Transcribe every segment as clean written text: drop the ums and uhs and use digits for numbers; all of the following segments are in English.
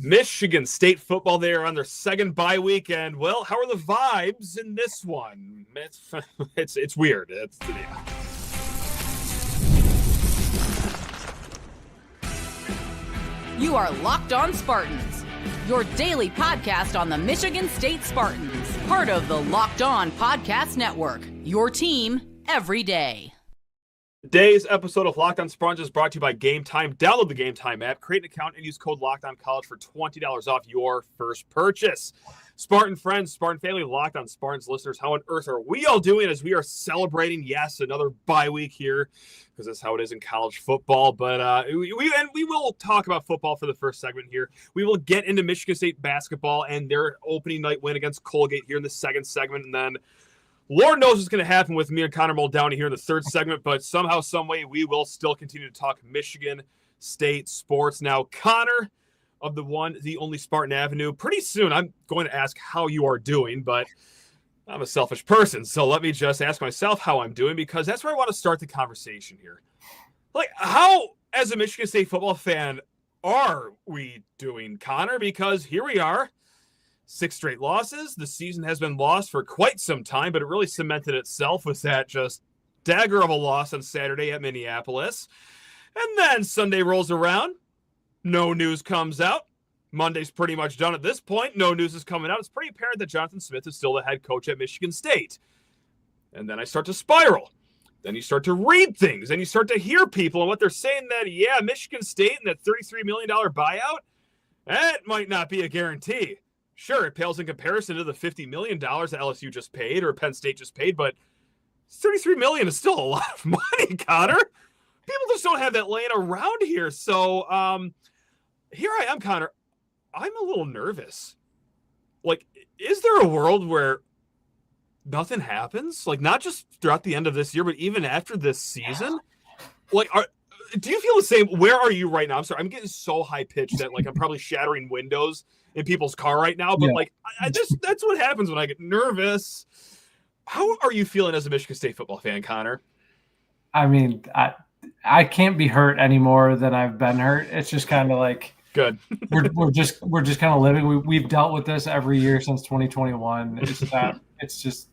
Michigan State football, they are on their second bye week, and, well, how are the vibes in this one? It's weird. Yeah. You are Locked On Spartans, your daily podcast on the Michigan State Spartans, part of the Locked On Podcast Network, your team every day. Today's episode of Locked On Spartans is brought to you by Gametime. Download the Gametime app, create an account, and use code LOCKEDONCollege for $20 off your first purchase. Spartan friends, Spartan family, Locked On Spartans listeners, how on earth are we all doing as we are celebrating, yes, another bye week here, because that's how it is in college football. But we will talk about football for the first segment here. We will get into Michigan State basketball and their opening night win against Colgate here in the second segment, and then Lord knows what's going to happen with me and Connor Muldowney here in the third segment, but somehow, some way, we will still continue to talk Michigan State sports. Now, Connor of the one, the only Spartan Avenue, pretty soon I'm going to ask how you are doing, but I'm a selfish person, so let me just ask myself how I'm doing, because that's where I want to start the conversation here. Like, how, as a Michigan State football fan, are we doing, Connor? Because here we are. 6 straight losses. The season has been lost for quite some time, but it really cemented itself with that just dagger of a loss on Saturday at Minneapolis. And then Sunday rolls around. No news comes out. Monday's pretty much done at this point. No news is coming out. It's pretty apparent that Jonathan Smith is still the head coach at Michigan State. And then I start to spiral. Then you start to read things, and you start to hear people and what they're saying that, yeah, Michigan State and that $33 million buyout, that might not be a guarantee. Sure, it pales in comparison to the $50 million that LSU just paid or Penn State just paid, but $33 million is still a lot of money, Connor. People just don't have that laying around here. So here I am, Connor. I'm a little nervous. Like, is there a world where nothing happens? Like, not just throughout the end of this year, but even after this season? Like, do you feel the same? Where are you right now? I'm sorry, I'm getting so high-pitched that, like, I'm probably shattering windows in people's car right now, but like I just, that's what happens when I get nervous. How are you feeling as a Michigan State football fan, Connor? I mean, I can't be hurt any more than I've been hurt. It's just kind of like good. we're just kind of living. We've dealt with this every year since 2021. It's just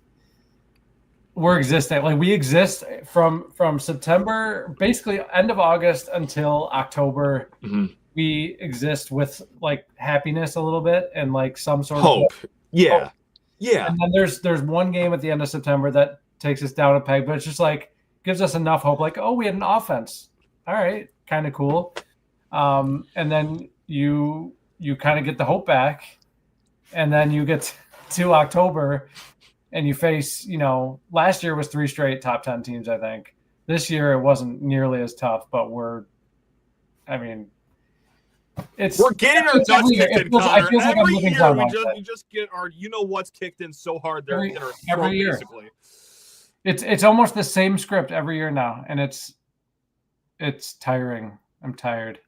we're existing. Like, we exist from September, basically end of August until October. Mm-hmm. We exist with like happiness a little bit and like some sort of hope. Yeah. Hope. Yeah. And then there's one game at the end of September that takes us down a peg, but it's just like gives us enough hope. Like, oh, we had an offense. All right. Kind of cool. And then you kind of get the hope back, and then you get to October and you face, last year was 3 straight top 10 teams, I think. This year it wasn't nearly as tough, but we're getting our guts kicked in, Connor. Every year we just get our what's kicked in so hard there in our throat, basically. It's almost the same script every year now, and it's tiring. I'm tired.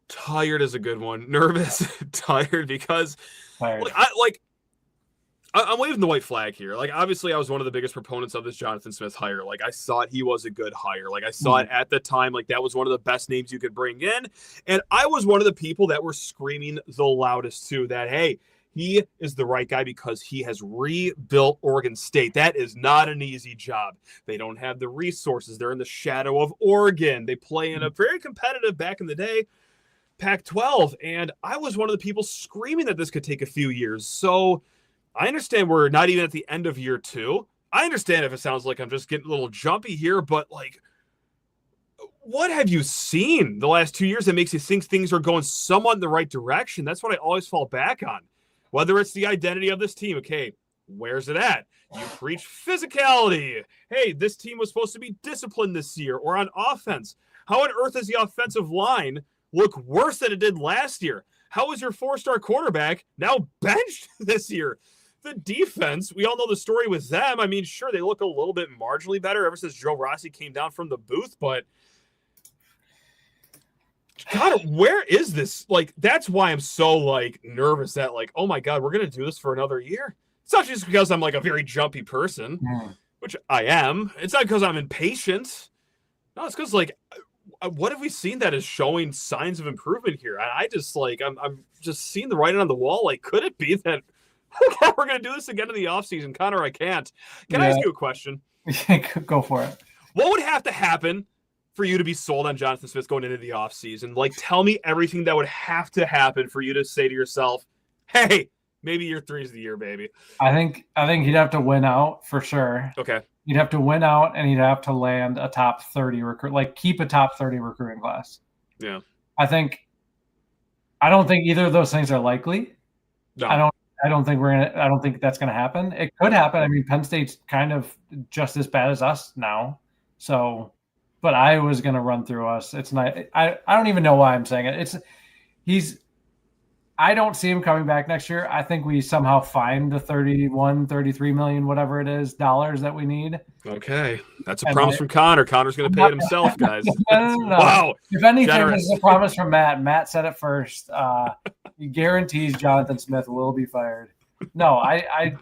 Tired is a good one. Nervous, tired, because I'm waving the white flag here. Like, obviously, I was one of the biggest proponents of this Jonathan Smith hire. Like, I thought he was a good hire. Like, I saw it at the time. Like, that was one of the best names you could bring in. And I was one of the people that were screaming the loudest, too, that, hey, he is the right guy because he has rebuilt Oregon State. That is not an easy job. They don't have the resources. They're in the shadow of Oregon. They play in a very competitive, back in the day, Pac-12. And I was one of the people screaming that this could take a few years. So I understand we're not even at the end of year 2. I understand if it sounds like I'm just getting a little jumpy here, but like, what have you seen the last 2 years that makes you think things are going somewhat in the right direction? That's what I always fall back on. Whether it's the identity of this team, okay, where's it at? You preach physicality. Hey, this team was supposed to be disciplined this year, or on offense. How on earth does the offensive line look worse than it did last year? How is your 4-star quarterback now benched this year? The defense, we all know the story with them. I mean, sure, they look a little bit marginally better ever since Joe Rossi came down from the booth, but God, where is this? Like, that's why I'm so, like, nervous that, like, oh my God, we're going to do this for another year. It's not just because I'm, like, a very jumpy person, which I am. It's not because I'm impatient. No, it's because, like, what have we seen that is showing signs of improvement here? I just like I'm just seeing the writing on the wall. Like, could it be that we're going to do this again in the offseason? Connor, I can't. Can I ask you a question? Go for it. What would have to happen for you to be sold on Jonathan Smith going into the offseason? Like, tell me everything that would have to happen for you to say to yourself, hey, maybe year 3 is the year, baby. I think he'd have to win out for sure. Okay. He'd have to win out, and he'd have to land a top 30 recruit, like keep a top 30 recruiting class. Yeah. I don't think either of those things are likely. No. I don't think that's gonna happen. It could happen. I mean, Penn State's kind of just as bad as us now. So, but Iowa's gonna run through us. It's not. I don't even know why I'm saying it. I don't see him coming back next year. I think we somehow find the 33 million, whatever it is, dollars that we need. Okay. That's a promise from Connor. Connor's going to pay it himself, guys. No. Wow. If anything, Generous. this is a promise from Matt. Matt said it first. He guarantees Jonathan Smith will be fired. No, I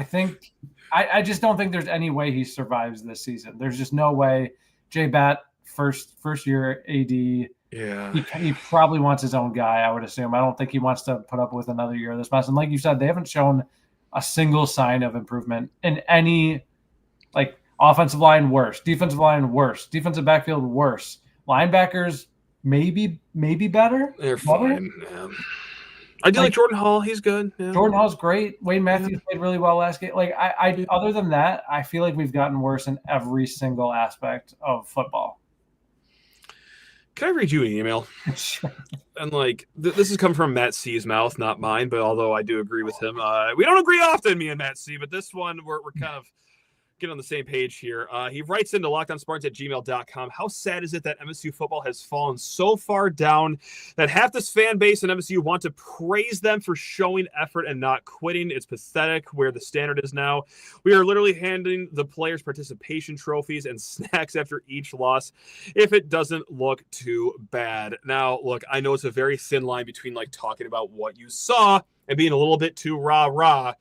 think I just don't think there's any way he survives this season. There's just no way. Jay Batt, first year AD. Yeah. He probably wants his own guy, I would assume. I don't think he wants to put up with another year of this mess. And like you said, they haven't shown a single sign of improvement in any, like, offensive line worse, defensive line worse, defensive backfield worse, linebackers maybe better. They're fine. Yeah. I do like Jordan Hall. He's good. Yeah. Jordan Hall's great. Wayne Matthews played really well last game. Like I other than that, I feel like we've gotten worse in every single aspect of football. Can I read you an email? Sure. And like this has come from Matt C's mouth, not mine. But although I do agree with him, we don't agree often, me and Matt C. But this one, we're kind of getting on the same page here. He writes into lockedonspartans@gmail.com. How sad is it that MSU football has fallen so far down that half this fan base and MSU want to praise them for showing effort and not quitting? It's pathetic where the standard is now. We are literally handing the players participation trophies and snacks after each loss if it doesn't look too bad. Now, look, I know it's a very thin line between like talking about what you saw and being a little bit too rah-rah.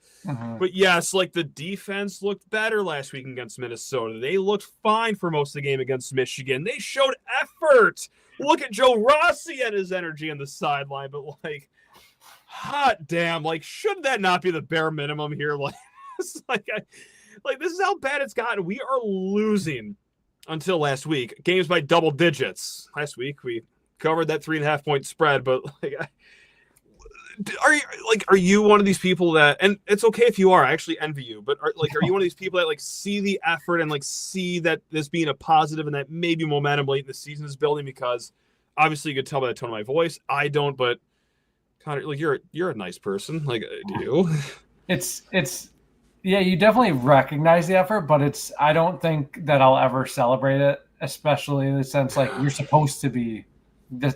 But yes, like the defense looked better last week against Minnesota. They looked fine for most of the game against Michigan. They showed effort. Look at Joe Rossi and his energy on the sideline. But like, hot damn, like, should that not be the bare minimum here? Like, this is how bad it's gotten. We are losing until last week. Games by double digits. Last week we covered that 3.5 point spread, but like, are you one of these people that, and it's okay if you are, I actually envy you, but are you one of these people that like see the effort and like see that this being a positive and that maybe momentum late in the season is building? Because obviously you could tell by the tone of my voice. I don't, but Connor, like you're a nice person. Like, do you? It's yeah, you definitely recognize the effort, but I don't think that I'll ever celebrate it, especially in the sense like you're supposed to be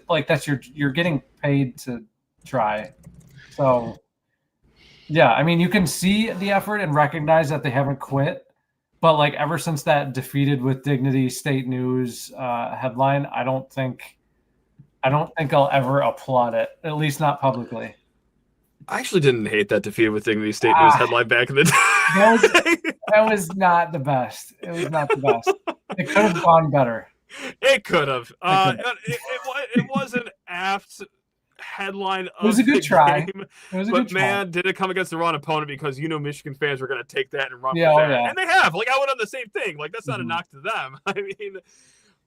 like you're getting paid to try. So yeah, I mean, you can see the effort and recognize that they haven't quit, but like ever since that defeated with dignity State News headline, I don't think I'll ever applaud it, at least not publicly. I actually didn't hate that defeated with dignity State News headline back in the day. That was not the best. It was not the best. It could have gone better. It could have. It was an apt headline of it was a good try. Game, it was a but good man, try. did it come against the wrong opponent? Because Michigan fans were going to take that and run with yeah. that, and they have. Like I would have the same thing. Like that's not a knock to them. I mean,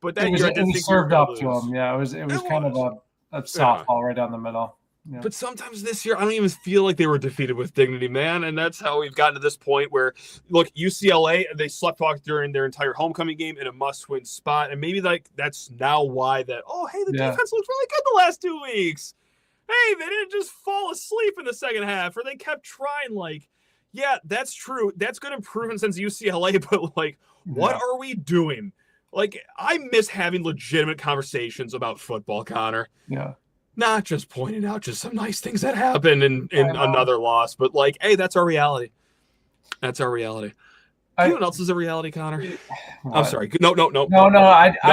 but that it was served up to them. Yeah, it was kind of a softball right down the middle. Yeah. But sometimes this year, I don't even feel like they were defeated with dignity, man. And that's how we've gotten to this point where, look, UCLA, they sleptwalked during their entire homecoming game in a must-win spot. And maybe like that's now why that, the defense looked really good the last 2 weeks. Hey, they didn't just fall asleep in the second half, or they kept trying. Like, yeah, that's true. That's good improvement since UCLA. But like, what are we doing? Like, I miss having legitimate conversations about football, Connor. Yeah. Not just pointing out just some nice things that happened in another loss, but like, hey, that's our reality. That's our reality. You know what else is a reality, Connor? What? I'm sorry. No. I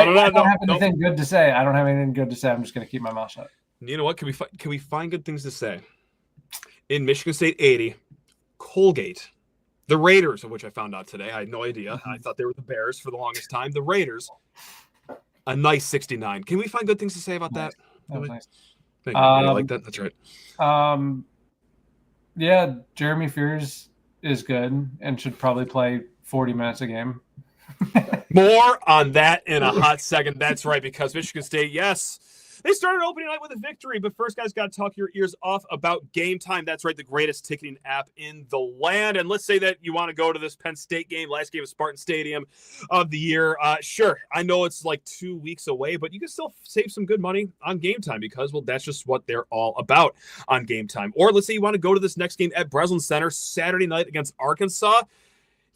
don't have anything good to say. I don't have anything good to say. I'm just going to keep my mouth shut. You know what? Can we find good things to say? In Michigan State 80, Colgate, the Raiders, of which I found out today. I had no idea. I thought they were the Bears for the longest time. The Raiders A nice 69. Can we find good things to say about that? That was nice. Thank you. I like that. That's right. Yeah, Jeremy Fears is good and should probably play 40 minutes a game. More on that in a hot second. That's right, because Michigan State, yes, they started opening night with a victory, but first, guys, got to talk your ears off about Gametime. That's right, the greatest ticketing app in the land. And let's say that you want to go to this Penn State game, last game of Spartan Stadium of the year. Sure, I know it's like 2 weeks away, but you can still save some good money on Gametime because, well, that's just what they're all about on Gametime. Or let's say you want to go to this next game at Breslin Center Saturday night against Arkansas.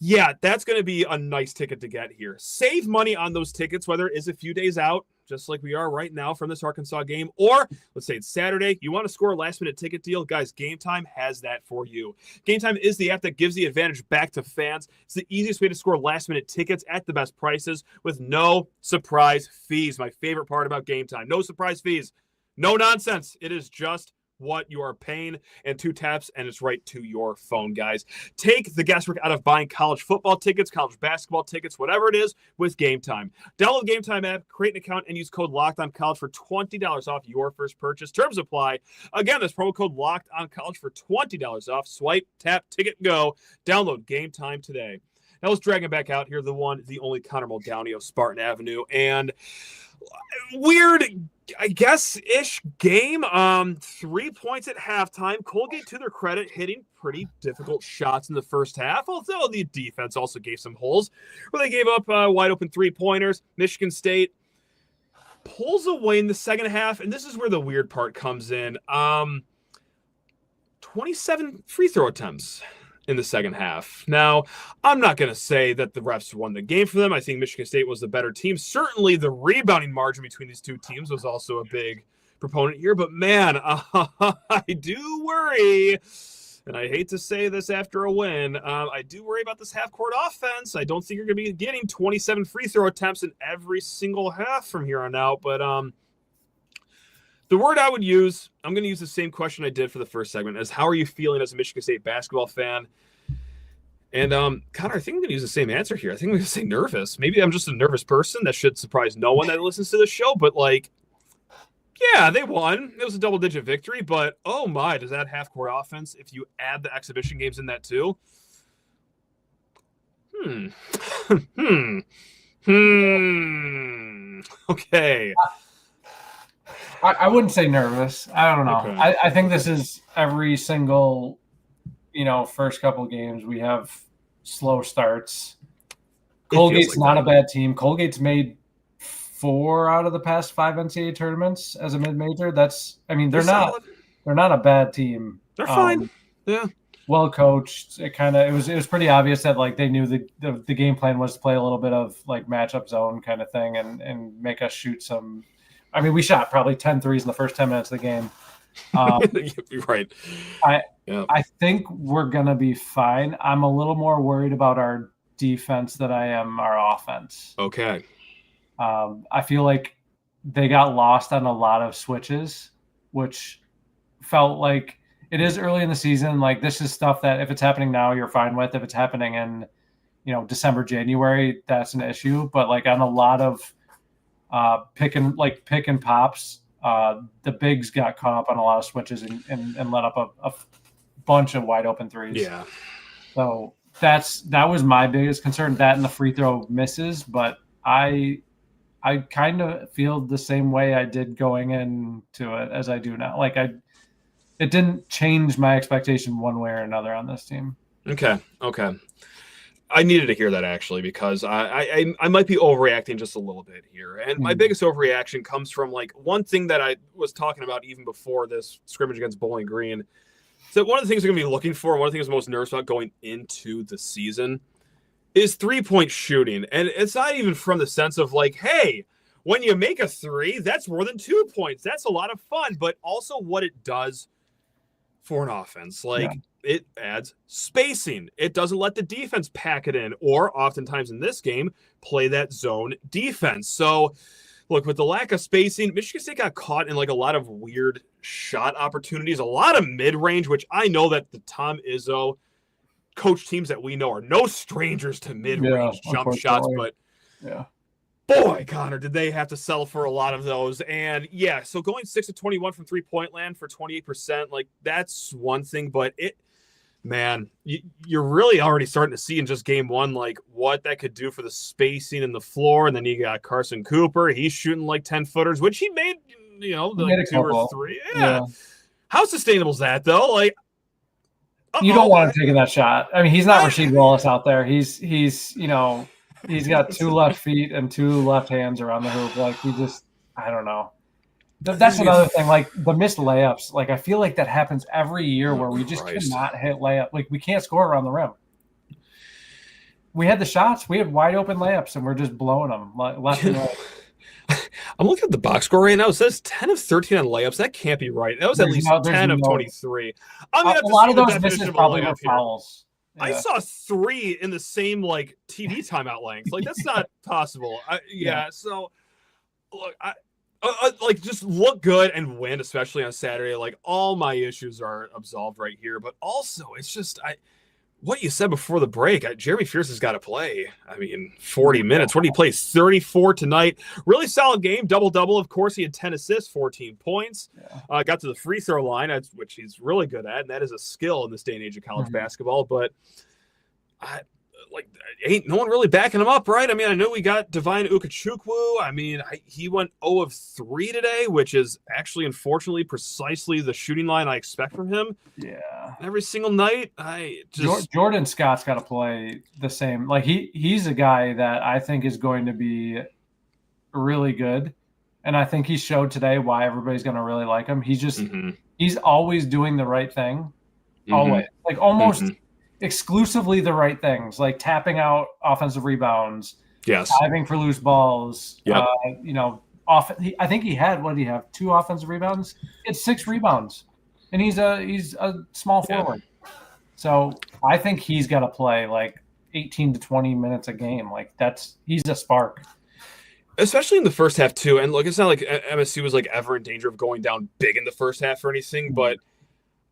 Yeah, that's going to be a nice ticket to get here. Save money on those tickets, whether it is a few days out, just like we are right now from this Arkansas game, or let's say it's Saturday, you want to score a last-minute ticket deal, guys, Gametime has that for you. Gametime is the app that gives the advantage back to fans. It's the easiest way to score last-minute tickets at the best prices with no surprise fees. My favorite part about Gametime, no surprise fees, no nonsense. It is just what you are paying, and 2 taps, and it's right to your phone, guys. Take the guesswork out of buying college football tickets, college basketball tickets, whatever it is, with Gametime. Download the Gametime app, create an account, and use code LOCKEDONCollege for $20 off your first purchase. Terms apply. Again, that's promo code LOCKEDONCollege for $20 off. Swipe, tap, ticket, go. Download Gametime today. Now let's drag him back out here, the one, the only Connor Muldowney of Spartan Avenue. And weird, I guess-ish game. 3 points at halftime. Colgate, to their credit, hitting pretty difficult shots in the first half, although the defense also gave some holes where they gave up wide-open three-pointers. Michigan State pulls away in the second half, and this is where the weird part comes in. 27 free throw attempts in the second half. Now, I'm not going to say that the refs won the game for them. I think Michigan State was the better team. Certainly the rebounding margin between these two teams was also a big proponent here. But man, I do worry, and I hate to say this after a win, I do worry about this half-court offense. I don't think you're going to be getting 27 free throw attempts in every single half from here on out. But the word I would use, I'm going to use the same question I did for the first segment, as how are you feeling as a Michigan State basketball fan? And Connor, I think I'm going to use the same answer here. I think I'm going to say nervous. Maybe I'm just a nervous person. That should surprise no one that listens to the show. But, like, yeah, they won. It was a double-digit victory. But, oh, my, does that half-court offense, if you add the exhibition games in that too? Okay. I wouldn't say nervous. I don't know. Okay. I think this is every single, first couple of games we have slow starts. Colgate's not a bad team. Colgate's made 4 out of the past 5 NCAA tournaments as a mid-major. They're not a bad team. They're fine. Yeah. Well coached. It was pretty obvious that like they knew the game plan was to play a little bit of like matchup zone kind of thing and make us shoot some. I mean, we shot probably 10 threes in the first 10 minutes of the game. You're right. I think we're going to be fine. I'm a little more worried about our defense than I am our offense. Okay. I feel like they got lost on a lot of switches, which felt like it is early in the season. Like this is stuff that if it's happening now, you're fine with. If it's happening in, December, January, that's an issue. But like on a lot of pick and pops, the bigs got caught up on a lot of switches and let up a bunch of wide open threes. Yeah. So that was my biggest concern, that and the free throw misses. But I kind of feel the same way I did going into it as I do now. Like it didn't change my expectation one way or another on this team. Okay. I needed to hear that actually, because I might be overreacting just a little bit here. And my biggest overreaction comes from like one thing that I was talking about even before this scrimmage against Bowling Green. So one of the things we're going to be looking for, one of the things I'm most nervous about going into the season is 3-point shooting. And it's not even from the sense of like, hey, when you make a 3, that's more than 2 points. That's a lot of fun, but also what it does for an offense. Like, it adds spacing. It doesn't let the defense pack it in, or oftentimes in this game, play that zone defense. So, look, with the lack of spacing, Michigan State got caught in like a lot of weird shot opportunities, a lot of mid-range, which I know that the Tom Izzo coach teams that we know are no strangers to mid-range jump shots, but boy, Connor, did they have to settle for a lot of those. And yeah, so going 6 of 21 from 3-point land for 28%, like that's one thing, but you're really already starting to see in just game one, like what that could do for the spacing in the floor. And then you got Carson Cooper. He's shooting like 10 footers, which he made, like 2 or 3. Yeah. How sustainable is that though? Like, you don't want him taking that shot. I mean, he's not Rasheed Wallace out there. He's he's got 2 left feet and 2 left hands around the hoop. Like I don't know. That's another thing. Like the missed layups. Like I feel like that happens every year where we just cannot hit layup. Like we can't score around the rim. We had the shots. We had wide open layups, and we're just blowing them left and right. I'm looking at the box score right now. It says 10 of 13 on layups. That can't be right. That was at least 10 of 23. I mean, a lot of those misses probably were fouls. Yeah. I saw 3 in the same like TV timeout length. Like that's not possible. So look, I like just look good and win, especially on Saturday. Like all my issues are absolved right here, but also it's just what you said before the break. Jeremy Fierce has got to play. I mean, 40 minutes. What did he play? 34 tonight. Really solid game. Double-double. Of course, he had 10 assists, 14 points. Yeah. Got to the free throw line, which he's really good at, and that is a skill in this day and age of college basketball. But ain't no one really backing him up, right? I mean, I know we got Divine Ukachukwu. I mean, he went 0 of 3 today, which is actually, unfortunately, precisely the shooting line I expect from him. Yeah. Every single night, Jordan Scott's got to play the same. Like, he's a guy that I think is going to be really good, and I think he showed today why everybody's going to really like him. He's just he's always doing the right thing. Always. Like, almost – exclusively the right things, like tapping out offensive rebounds, diving for loose balls. I think he had 2 offensive rebounds. It's 6 rebounds, and he's a small forward. So I think he's got to play like 18 to 20 minutes a game. Like he's a spark. Especially in the first half too. And look, it's not like MSU was like ever in danger of going down big in the first half or anything, but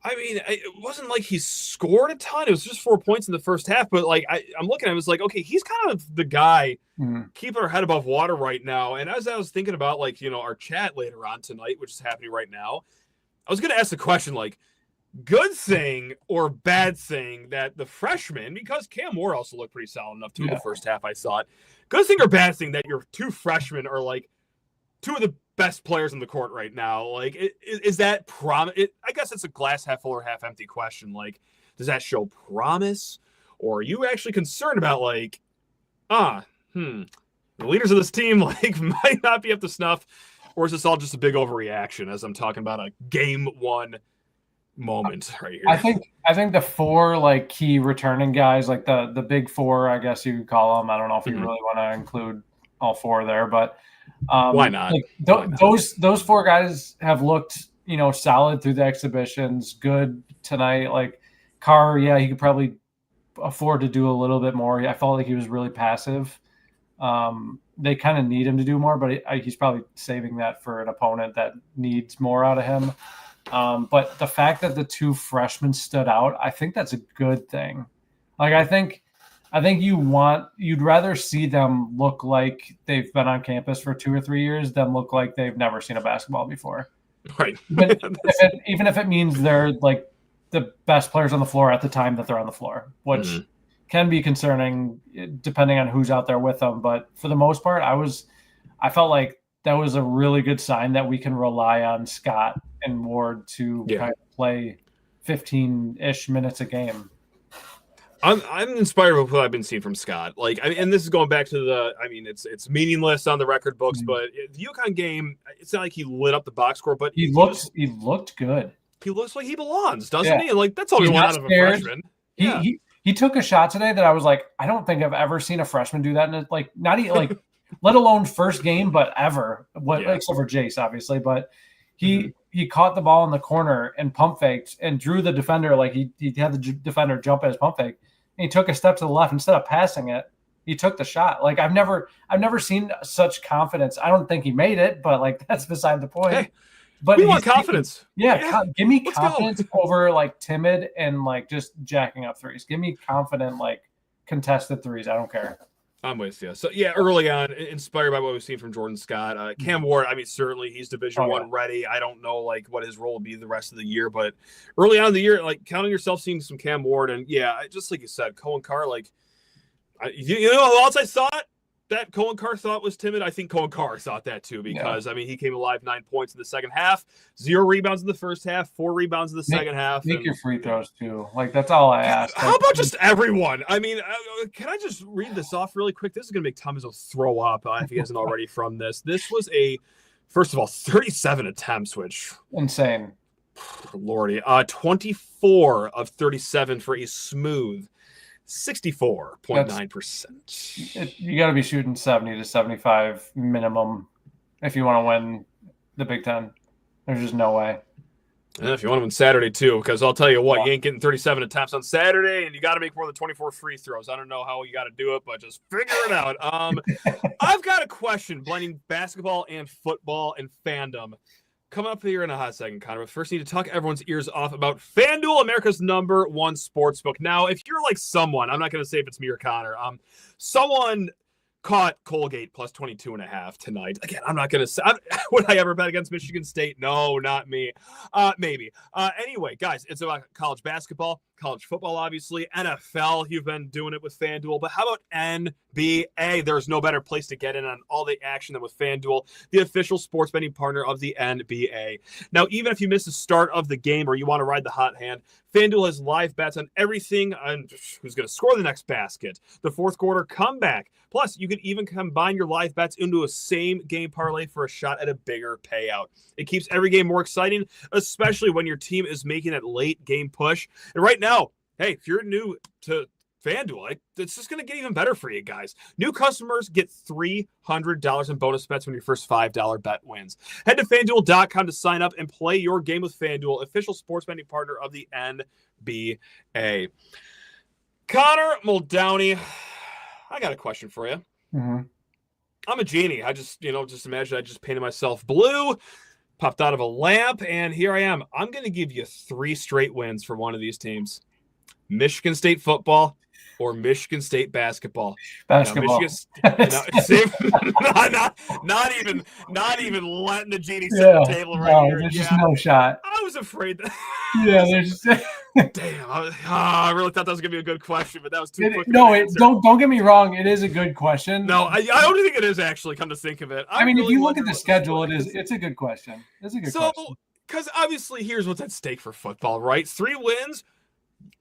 I mean, it wasn't like he scored a ton. It was just 4 points in the first half. But like, I'm looking at him, it's like, okay, he's kind of the guy keeping our head above water right now. And as I was thinking about like, our chat later on tonight, which is happening right now, I was going to ask the question, like, good thing or bad thing that the freshman, because Cam Moore also looked pretty solid enough too in the first half, I thought. Good thing or bad thing that your 2 freshmen are like 2 of the best players in the court right now. Like, is that I guess it's a glass half full or half empty question. Like, does that show promise, or are you actually concerned about like, the leaders of this team like might not be up to snuff, or is this all just a big overreaction as I'm talking about a game 1 moment right here? I think the 4 like key returning guys, like the big 4, I guess you could call them. I don't know if you really want to include all 4 there, but why not? Like, those 4 guys have looked, solid through the exhibitions. Good tonight. Like Carr, he could probably afford to do a little bit more. I felt like he was really passive. They kind of need him to do more, but he's probably saving that for an opponent that needs more out of him. But the fact that the 2 freshmen stood out, I think that's a good thing. Like, I think you'd rather see them look like they've been on campus for 2 or 3 years than look like they've never seen a basketball before. Right. Even if it means they're like the best players on the floor at the time that they're on the floor, which can be concerning depending on who's out there with them. But for the most part, I felt like that was a really good sign that we can rely on Scott and Ward to kind of play 15-ish minutes a game. I'm inspired with what I've been seeing from Scott. Like, and this is going back to it's meaningless on the record books, but the UConn game, it's not like he lit up the box score, but he looked good. He looks like he belongs, doesn't he? And like, that's all we want out of a freshman. He took a shot today that I was like, I don't think I've ever seen a freshman do that. And like, not even like, let alone first game, but ever. Except for Jace, obviously. But he caught the ball in the corner and pump faked and drew the defender. Like he had the defender jump at his pump fake. And he took a step to the left instead of passing it. He took the shot. Like I've never seen such confidence. I don't think he made it, but like that's beside the point. Hey, but we want confidence. Give me confidence over like timid and like just jacking up threes. Give me confident like contested threes. I don't care. I'm with you. So, yeah, early on, inspired by what we've seen from Jordan Scott. Cam Ward, I mean, certainly he's Division I ready. I don't know, like, what his role will be the rest of the year. But early on in the year, like, counting yourself seeing some Cam Ward. And, yeah, just like you said, Cohen Carr, like, you know who else I thought that Cohen Carr thought was timid? I think Cohen Carr thought that, too, because, I mean, he came alive 9 points in the second half, 0 rebounds in the first half, 4 rebounds in the second half. Make your free throws, too. Like, that's all I ask. How about just everyone? I mean, can I just read this off really quick? This is going to make Tom Izzo throw up if he hasn't already from this. This was first of all, 37 attempts, which... insane. Lordy. 24 of 37 for a smooth 64.9%. You got to be shooting 70 to 75 minimum if you want to win the Big Ten. There's just no way. And if you want to win Saturday, too, because I'll tell you what, you ain't getting 37 attempts on Saturday, and you got to make more than 24 free throws. I don't know how you got to do it, but just figure it out. I've got a question blending basketball and football and fandom. Coming up here in a hot second, Connor. But first, need to talk everyone's ears off about FanDuel, America's #1 sportsbook. Now, if you're like someone, I'm not going to say if it's me or Connor, someone caught Colgate plus 22.5 tonight. Again, I'm not going to say, would I ever bet against Michigan State? No, not me. Maybe. Anyway, guys, it's about college basketball, college football, obviously, NFL. You've been doing it with FanDuel, but how about NBA? There's no better place to get in on all the action than with FanDuel, the official sports betting partner of the NBA. Now, even if you miss the start of the game or you want to ride the hot hand, FanDuel has live bets on everything on who's going to score the next basket, the fourth quarter comeback. Plus, you can even combine your live bets into a same game parlay for a shot at a bigger payout. It keeps every game more exciting, especially when your team is making that late game push. And right now, hey, if you're new to FanDuel, it's just going to get even better for you guys. New customers get $300 in bonus bets when your first $5 bet wins. Head to FanDuel.com to sign up and play your game with FanDuel, official sports betting partner of the NBA. Connor Muldowney, I got a question for you. Mm-hmm. I'm a genie. I just imagine I just painted myself blue, popped out of a lamp, and here I am. I'm going to give you 3 straight wins for one of these teams. Michigan State football or Michigan State basketball. Basketball. Not even letting the genie sit at the table right here. There's just no shot. I was afraid that. Yeah, there's just. Damn, I really thought that was gonna be a good question, but that was too quick. Don't get me wrong. It is a good question. No, I don't think it is actually. Come to think of it, I mean, if you look at the schedule, it's a good question. It's a good question. So, because obviously, here's what's at stake for football, right? 3 wins,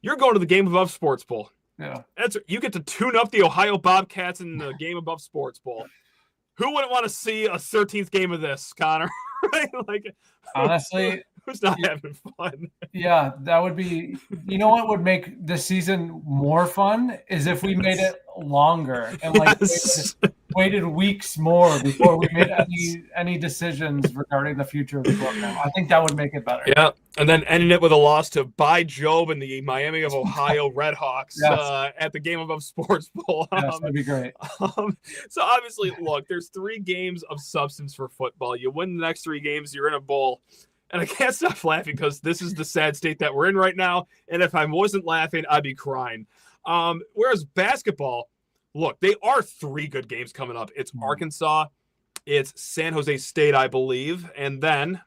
you're going to the Game Above Sports Bowl. Yeah, you get to tune up the Ohio Bobcats in the Game Above Sports Bowl. Who wouldn't want to see a 13th game of this, Connor? Right? Like, honestly. Who's not having fun? Yeah, that would be. You know what would make this season more fun is if we made it longer and waited weeks more before we made any decisions regarding the future of the program. I think that would make it better. Yeah, and then ending it with a loss to By Job and the Miami of Ohio Redhawks at the Game Above Sports Bowl. Yes, that'd be great. So obviously, look, there's 3 games of substance for football. You win the next 3 games, you're in a bowl. And I can't stop laughing because this is the sad state that we're in right now. And if I wasn't laughing, I'd be crying. Whereas basketball, look, they are 3 good games coming up. It's Arkansas, it's San Jose State, I believe, and then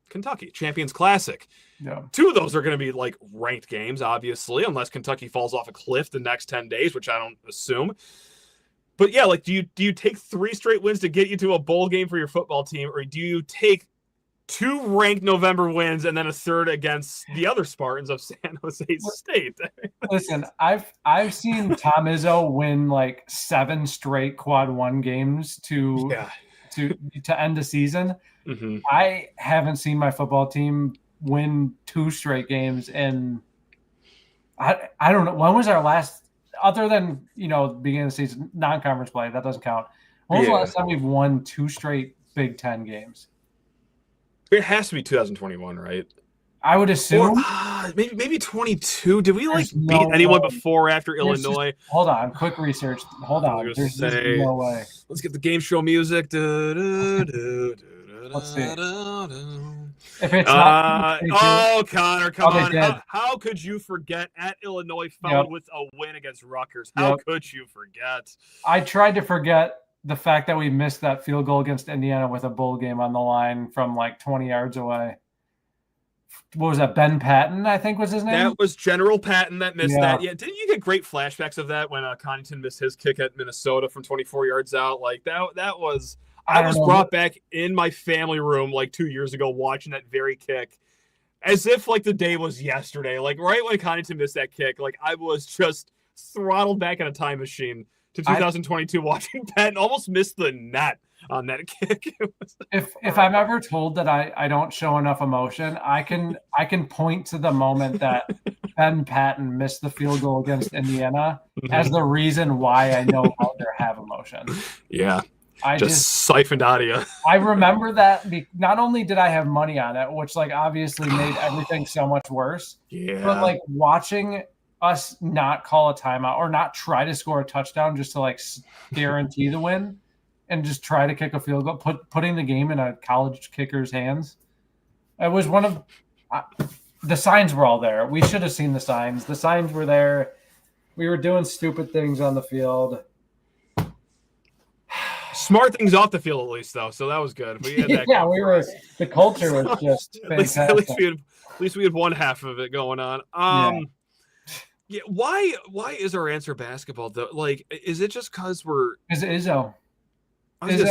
Kentucky, Champions Classic. Yeah. 2 of those are going to be like ranked games, obviously, unless Kentucky falls off a cliff the next 10 days, which I don't assume. But yeah, like, do you take 3 straight wins to get you to a bowl game for your football team, or do you take 2 ranked November wins and then a 3rd against the other Spartans of San Jose State? Listen, I've seen Tom Izzo win like 7 straight quad 1 games to end the season. Mm-hmm. I haven't seen my football team win 2 straight games, and I don't know, when was our last, other than beginning of the season, non-conference play, that doesn't count. When was the last time we've won 2 straight Big Ten games? It has to be 2021, right? I would assume. Or, maybe 22. Did we beat anyone before or after Illinois? Hold on, quick research. Hold on. There's no way. Let's get the game show music. Let's see. If it's not, Connor, come they on. did. How could you forget at Illinois followed with a win against Rutgers? How could you forget? I tried to forget the fact that we missed that field goal against Indiana with a bowl game on the line from like 20 yards away. What was that? Ben Patton, I think was his name. That was General Patton that missed that. Yeah, didn't you get great flashbacks of that when Connaughton missed his kick at Minnesota from 24 yards out? Like that was. I was brought back in my family room like 2 years ago watching that very kick, as if like the day was yesterday. Like right when Connaughton missed that kick, like I was just throttled back in a time machine to 2022 watching Patton almost miss the net on that kick. If I'm ever told that I don't show enough emotion, I can point to the moment that Ben Patton missed the field goal against Indiana as the reason why I no longer have emotion. Yeah. I just siphoned out of you. I remember that not only did I have money on it, which like obviously made everything so much worse, but like watching us not call a timeout or not try to score a touchdown just to like guarantee the win and just try to kick a field goal, putting the game in a college kicker's hands. It was one of the signs were all there. We should have seen the signs. The signs were there. We were doing stupid things on the field. Smart things off the field, at least, though. So that was good. We had that we were. The culture was just fantastic. At least we had one half of it going on. Yeah. Why is our answer basketball though? Like, is it just because we're? Is it Izzo? Is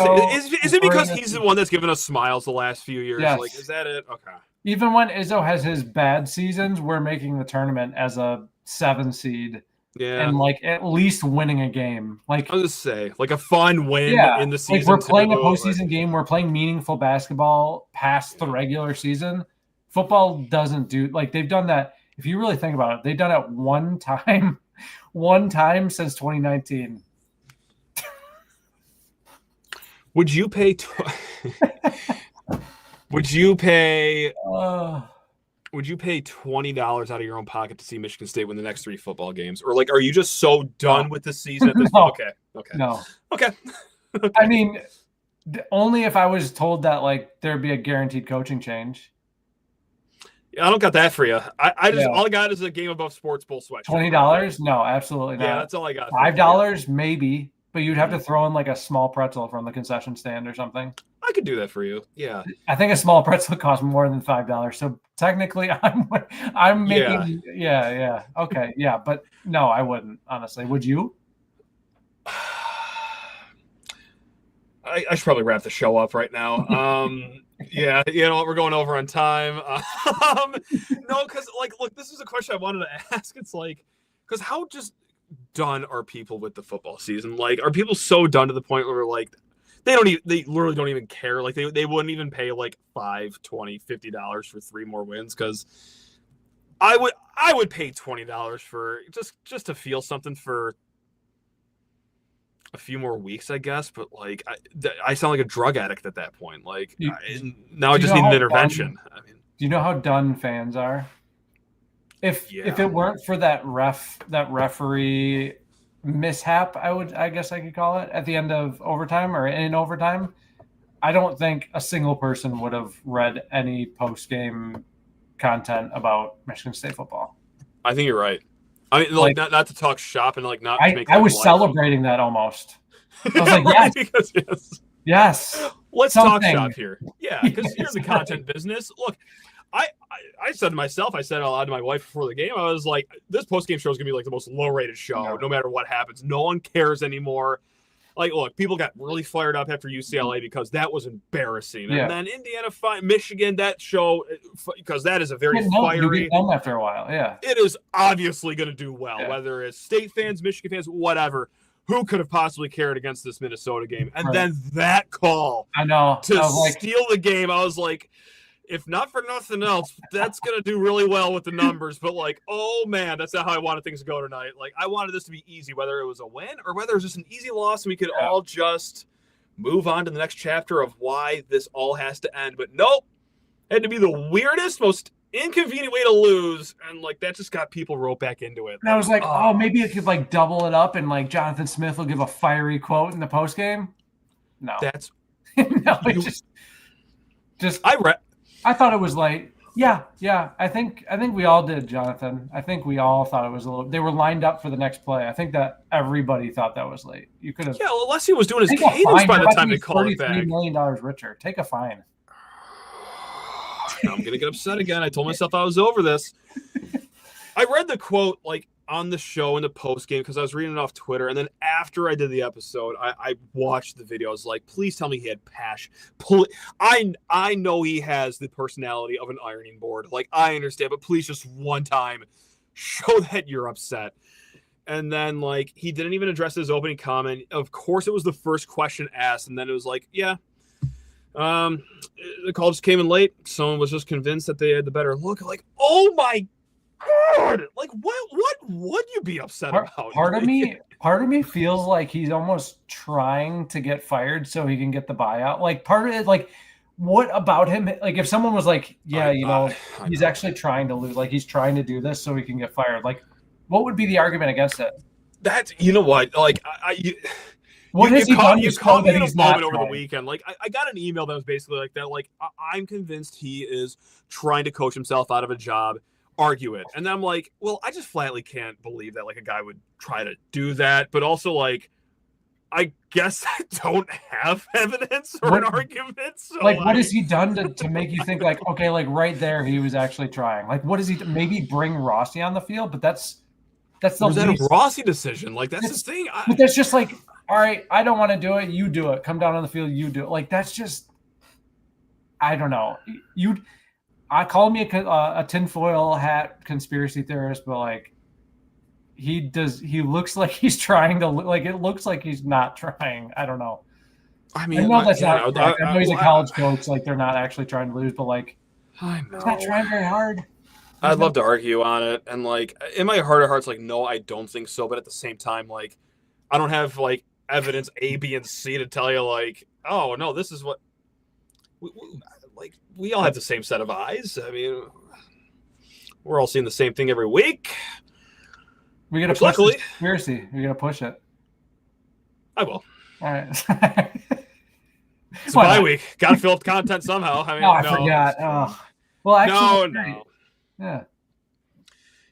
it because he's the one that's given us smiles the last few years? Yes. Like, is that it? Okay. Even when Izzo has his bad seasons, we're making the tournament as a 7 seed. Yeah. And like at least winning a game. Like I was just say, like a fun win in the season. Like we're playing a postseason game. We're playing meaningful basketball past the regular season. Football doesn't do like they've done that. If you really think about it, they've done it one time since 2019. Would you pay? Would you pay $20 out of your own pocket to see Michigan State win the next 3 football games? Or like, are you just so done with the season at this point? Okay. No. Okay. I mean, only if I was told that like there'd be a guaranteed coaching change. I don't got that for you. I just all I got is a Game Above Sports Bowl sweatshirt. $20? No, absolutely not. Yeah, that's all I got. $5 maybe, but you'd have to throw in like a small pretzel from the concession stand or something. I could do that for you. Yeah. I think a small pretzel costs more than $5. So technically I'm making yeah. Okay. Yeah, but no, I wouldn't, honestly. Would you? I should probably wrap the show up right now. Yeah, you know what? We're going over on time. No, because like, look, this is a question I wanted to ask. It's like, because how just done are people with the football season? Like, are people so done to the point where like they literally don't even care? Like they wouldn't even pay like $5, $20, $50 for 3 more wins? Because I would pay $20 for just to feel something for a few more weeks, I guess, but like I sound like a drug addict at that point. Like now I just need an intervention. I mean, do you know how done fans are? If it weren't for that referee mishap, I guess I could call it, at the end of overtime or in overtime, I don't think a single person would have read any post-game content about Michigan State football. I think you're right. I mean, like not to talk shop and like not. I was celebrating that almost. I was like, yes, because, yes. Let's talk shop here. Yeah, because you're in the content business. Look, I said to myself, I said out loud to my wife before the game, I was like, this post-game show is gonna be like the most low-rated show, no matter what happens. No one cares anymore. Like, look, people got really fired up after UCLA because that was embarrassing. And then Indiana, Michigan, that show, because that is a very fiery. You get them after a while, yeah. It is obviously going to do well, whether it's State fans, Michigan fans, whatever. Who could have possibly cared against this Minnesota game? And then that call to steal the game, I was like, if not for nothing else, that's going to do really well with the numbers. But, like, oh, man, that's not how I wanted things to go tonight. Like, I wanted this to be easy, whether it was a win or whether it was just an easy loss and we could all just move on to the next chapter of why this all has to end. But, nope, it had to be the weirdest, most inconvenient way to lose. And, like, that just got people roped back into it. And I was like, oh, maybe it could, like, double it up and, like, Jonathan Smith will give a fiery quote in the postgame. No. That's – no, it just I thought it was late. Yeah. I think we all did, Jonathan. I think we all thought it was a little. They were lined up for the next play. I think that everybody thought that was late. You could have. Yeah, well, Alessi was doing his cadence by the time they called it back. $33 million richer. Take a fine. I'm gonna get upset again. I told myself I was over this. I read the quote like on the show in the post game because I was reading it off Twitter, and then after I did the episode, I watched the video. I was like, please tell me he had passion. I know he has the personality of an ironing board. Like, I understand, but please just one time show that you're upset. And then, like, he didn't even address his opening comment. Of course, it was the first question asked, and then it was like, yeah, the call just came in late. Someone was just convinced that they had the better look. Like, oh my God! Like, what would you be upset about? Part of me feels like he's almost trying to get fired so he can get the buyout. Like, part of it, like, what about him? Like, if someone was like, yeah, he's actually trying to lose. Like, he's trying to do this so he can get fired. Like, what would be the argument against it? That's, you know what? Like, what has he done? You caught me in a moment over the weekend. Like, I got an email that was basically like that. Like, I'm convinced he is trying to coach himself out of a job. Argue it. And then I'm like, well, I just flatly can't believe that like a guy would try to do that. But also, like, I guess I don't have evidence or an argument. So like, what has he done to make you think like, okay, like right there, he was actually trying? Like, what is he? Maybe bring Rossi on the field, but that's the was that a Rossi decision? Like, that's the thing. But that's just like, all right, I don't want to do it. You do it. Come down on the field. You do it. Like, that's just, I don't know. I call me a tinfoil hat conspiracy theorist, but like he looks like he's trying to like, it looks like he's not trying. I don't know. I mean, I know that's not. I know he's a college coach. Like, they're not actually trying to lose, but like, I know. He's not trying very hard. I'd love to argue on it, and like in my heart of hearts, like, no, I don't think so. But at the same time, like, I don't have like evidence A, B, and C to tell you like, oh no, this is what. We all have the same set of eyes. I mean, we're all seeing the same thing every week. We got to push the conspiracy. We're going to push it. I will. All right. It's a bye week. Got to fill up content somehow. I mean, I forgot. Oh. Well, actually, no. Yeah.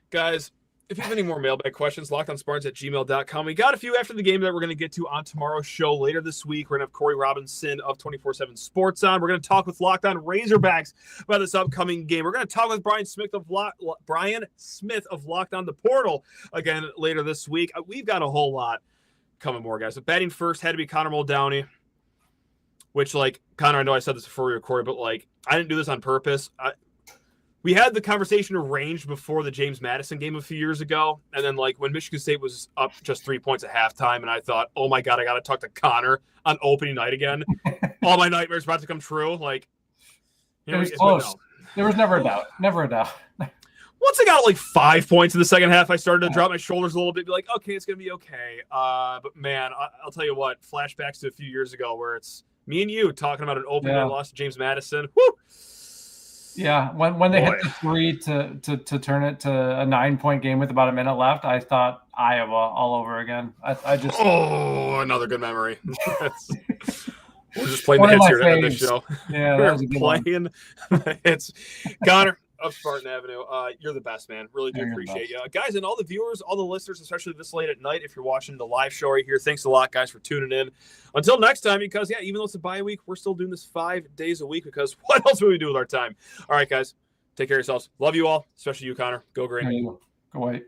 Guys, if you have any more mailbag questions, lockedonspartans@gmail.com. We got a few after the game that we're going to get to on tomorrow's show later this week. We're going to have Corey Robinson of 24/7 Sports on. We're going to talk with Locked On Razorbacks about this upcoming game. We're going to talk with Brian Smith of Locked On The Portal again later this week. We've got a whole lot coming more, guys. So batting first had to be Connor Muldowney, which, like, Connor, I know I said this before we recorded, but, like, I didn't do this on purpose. We had the conversation arranged before the James Madison game a few years ago. And then, like, when Michigan State was up just 3 points at halftime, and I thought, oh, my God, I got to talk to Connor on opening night again. All my nightmares about to come true. Like, it was close. No. There was never a doubt. Never a doubt. Once I got, like, 5 points in the second half, I started to drop my shoulders a little bit, be like, okay, it's going to be okay. But, man, I'll tell you what, flashbacks to a few years ago where it's me and you talking about an opening night loss to James Madison. Woo! Yeah, when they hit the three to turn it to a 9-point game with about a minute left, I thought Iowa all over again. I just another good memory. We're just playing the hits here to end this show. Yeah, that was a good playing. It's Connor of Spartan Avenue. You're the best, man. Really do appreciate you, guys, and all the viewers, all the listeners, especially this late at night. If you're watching the live show right here, thanks a lot, guys, for tuning in. Until next time, because even though it's a bye week, we're still doing this 5 days a week because what else would we do with our time? All right, guys, take care of yourselves. Love you all, especially you, Connor. Go green. Go white.